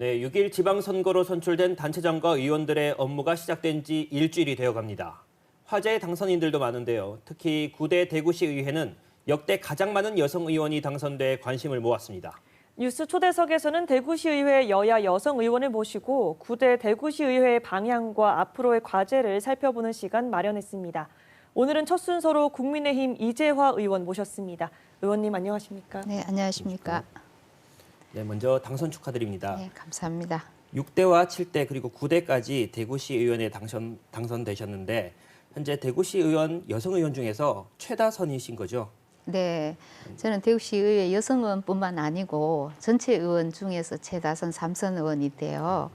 네, 6일 지방선거로 선출된 단체장과 의원들의 업무가 시작된 지 일주일이 되어갑니다. 화제의 당선인들도 많은데요. 특히 9대 대구시 의회는 역대 가장 많은 여성 의원이 당선돼 관심을 모았습니다. 뉴스 초대석에서는 대구시의회 여야 여성 의원을 모시고 9대 대구시의회의 방향과 앞으로의 과제를 살펴보는 시간 마련했습니다. 오늘은 첫 순서로 국민의힘 이재화 의원 모셨습니다. 의원님 안녕하십니까? 네, 안녕하십니까? 네, 먼저 당선 축하드립니다. 네, 감사합니다. 6대와 7대 그리고 9대까지 대구시 의원에 당선되셨는데 현재 대구시 의원 여성 의원 중에서 최다선이신 거죠? 네, 저는 대구시의회 여성 의원뿐만 아니고 전체 의원 중에서 최다선 3선 의원인데요.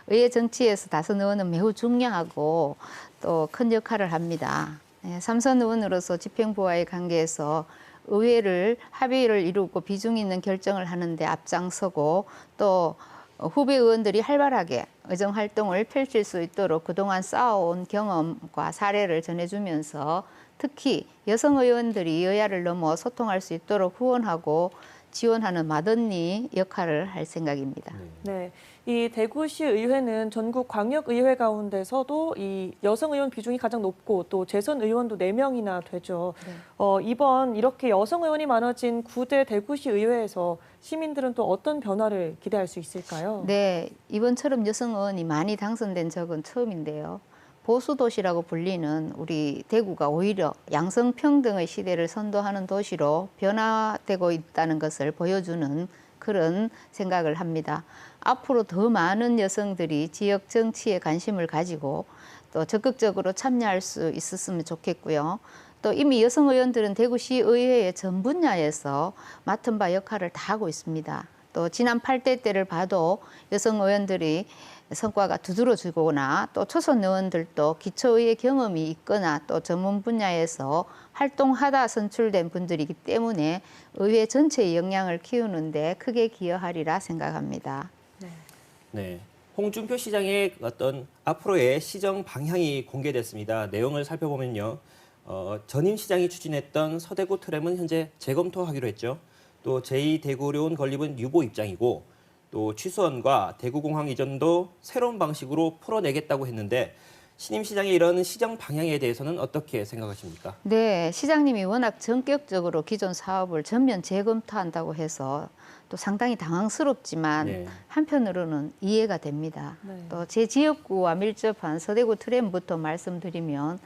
의회 정치에서 다선 의원은 매우 중요하고 또 큰 역할을 합니다. 네, 3선 의원으로서 집행부와의 관계에서 의회를 합의를 이루고 비중 있는 결정을 하는데 앞장서고 또 후배 의원들이 활발하게 의정 활동을 펼칠 수 있도록 그동안 쌓아온 경험과 사례를 전해주면서 특히 여성 의원들이 여야를 넘어 소통할 수 있도록 후원하고 지원하는 맏언니 역할을 할 생각입니다. 네, 이 대구시 의회는 전국 광역의회 가운데서도 이 여성 의원 비중이 가장 높고 또 재선 의원도 4명이나 되죠. 네. 이번 이렇게 여성 의원이 많아진 9대 대구시 의회에서 시민들은 또 어떤 변화를 기대할 수 있을까요? 네, 이번처럼 여성 의원이 많이 당선된 적은 처음인데요. 보수도시라고 불리는 우리 대구가 오히려 양성평등의 시대를 선도하는 도시로 변화되고 있다는 것을 보여주는 그런 생각을 합니다. 앞으로 더 많은 여성들이 지역 정치에 관심을 가지고 또 적극적으로 참여할 수 있었으면 좋겠고요. 또 이미 여성 의원들은 대구시 의회의 전 분야에서 맡은 바 역할을 다 하고 있습니다. 또 지난 8대 때를 봐도 여성 의원들이 성과가 두드러지거나 또 초선 의원들도 기초의회 경험이 있거나 또 전문 분야에서 활동하다 선출된 분들이기 때문에 의회 전체의 역량을 키우는 데 크게 기여하리라 생각합니다. 네, 홍준표 시장의 어떤 앞으로의 시정 방향이 공개됐습니다. 내용을 살펴보면요. 전임 시장이 추진했던 서대구 트램은 현재 재검토하기로 했죠. 또 제2대구로온 건립은 유보 입장이고 또 취수원과 대구공항 이전도 새로운 방식으로 풀어내겠다고 했는데 신임 시장의 이런 시정 방향에 대해서는 어떻게 생각하십니까? 네, 시장님이 워낙 전격적으로 기존 사업을 전면 재검토한다고 해서 또 상당히 당황스럽지만 네. 한편으로는 이해가 됩니다. 네. 또 제 지역구와 밀접한 서대구 트램부터 말씀드리면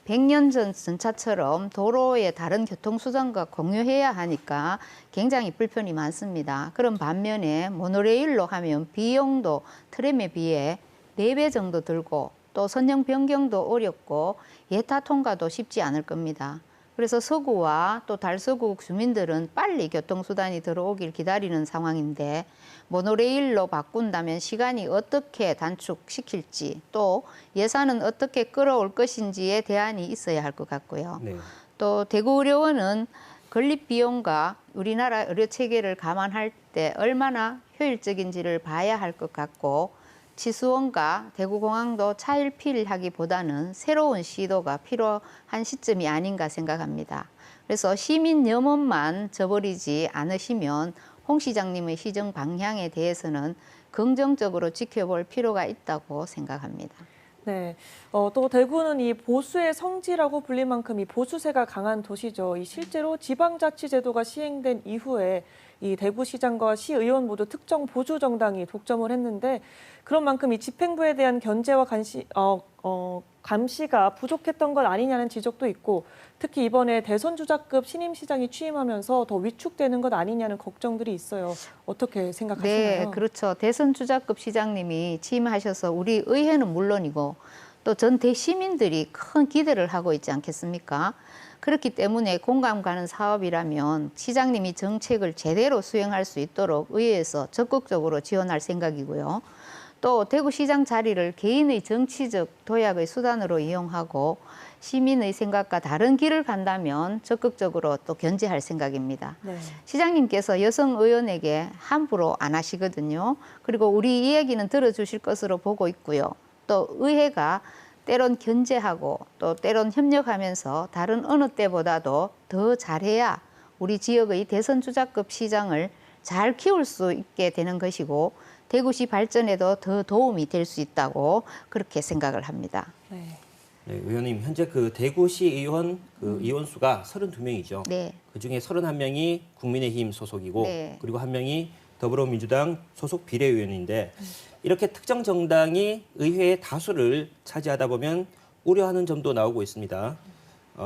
100년 전 전차처럼 도로에 다른 교통수단과 공유해야 하니까 굉장히 불편이 많습니다. 그런 반면에 모노레일로 하면 비용도 트램에 비해 4배 정도 들고 또 선형 변경도 어렵고 예타 통과도 쉽지 않을 겁니다. 그래서 서구와 또 달서구 주민들은 빨리 교통수단이 들어오길 기다리는 상황인데 모노레일로 바꾼다면 시간이 어떻게 단축시킬지 또 예산은 어떻게 끌어올 것인지에 대안이 있어야 할 것 같고요. 네. 또 대구의료원은 건립 비용과 우리나라 의료 체계를 감안할 때 얼마나 효율적인지를 봐야 할 것 같고 치수원과 대구공항도 차일피일하기보다는 새로운 시도가 필요한 시점이 아닌가 생각합니다. 그래서 시민 염원만 저버리지 않으시면 홍 시장님의 시정 방향에 대해서는 긍정적으로 지켜볼 필요가 있다고 생각합니다. 네, 또 대구는 이 보수의 성지라고 불릴 만큼 이 보수세가 강한 도시죠. 이 실제로 지방자치제도가 시행된 이후에 이 대구시장과 시의원 모두 특정 보수 정당이 독점을 했는데 그런 만큼 이 집행부에 대한 견제와 감시가 부족했던 것 아니냐는 지적도 있고 특히 이번에 대선 주자급 신임 시장이 취임하면서 더 위축되는 것 아니냐는 걱정들이 있어요. 어떻게 생각하시나요? 네, 그렇죠. 대선 주자급 시장님이 취임하셔서 우리 의회는 물론이고 또 전 대시민들이 큰 기대를 하고 있지 않겠습니까? 그렇기 때문에 공감 가는 사업이라면 시장님이 정책을 제대로 수행할 수 있도록 의회에서 적극적으로 지원할 생각이고요. 또 대구시장 자리를 개인의 정치적 도약의 수단으로 이용하고 시민의 생각과 다른 길을 간다면 적극적으로 또 견제할 생각입니다. 네. 시장님께서 여성 의원에게 함부로 안 하시거든요. 그리고 우리 이야기는 들어주실 것으로 보고 있고요. 또 의회가 때론 견제하고 또 때론 협력하면서 다른 어느 때보다도 더 잘해야 우리 지역의 대선 주자급 시장을 잘 키울 수 있게 되는 것이고 대구시 발전에도 더 도움이 될 수 있다고 그렇게 생각을 합니다. 네. 네, 의원님 현재 그 대구시 의원 의원 수가 32명이죠. 네. 그 중에 31명이 국민의힘 소속이고 네. 그리고 한 명이 더불어민주당 소속 비례의원인데 이렇게 특정 정당이 의회의 다수를 차지하다 보면 우려하는 점도 나오고 있습니다.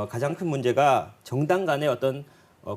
가장 큰 문제가 정당 간의 어떤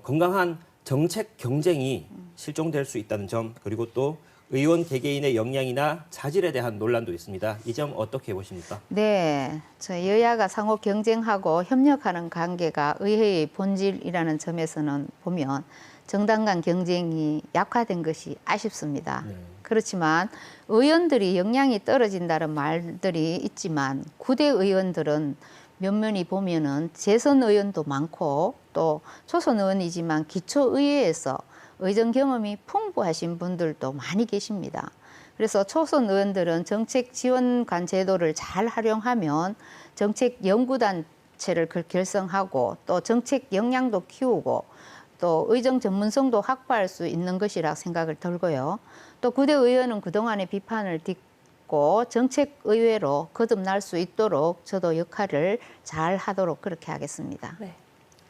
건강한 정책 경쟁이 실종될 수 있다는 점 그리고 또 의원 개개인의 역량이나 자질에 대한 논란도 있습니다. 이 점 어떻게 보십니까? 네, 저 여야가 상호 경쟁하고 협력하는 관계가 의회의 본질이라는 점에서는 보면 정당 간 경쟁이 약화된 것이 아쉽습니다. 네. 그렇지만 의원들이 역량이 떨어진다는 말들이 있지만 구대 의원들은 면면히 보면은 재선 의원도 많고 또 초선 의원이지만 기초의회에서 의정 경험이 풍부하신 분들도 많이 계십니다. 그래서 초선 의원들은 정책 지원관 제도를 잘 활용하면 정책 연구단체를 결성하고 또 정책 역량도 키우고 또 의정 전문성도 확보할 수 있는 것이라 생각을 들고요. 또 구대 의원은 그동안의 비판을 딛고 정책 의회로 거듭날 수 있도록 저도 역할을 잘 하도록 그렇게 하겠습니다. 네.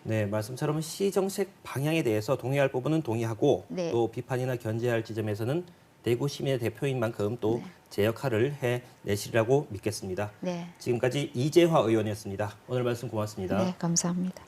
네, 말씀처럼 시정책 방향에 대해서 동의할 부분은 동의하고 네. 또 비판이나 견제할 지점에서는 대구 시민의 대표인 만큼 또 제 역할을 해내시리라고 믿겠습니다. 네. 지금까지 이재화 의원이었습니다. 오늘 말씀 고맙습니다. 네, 감사합니다.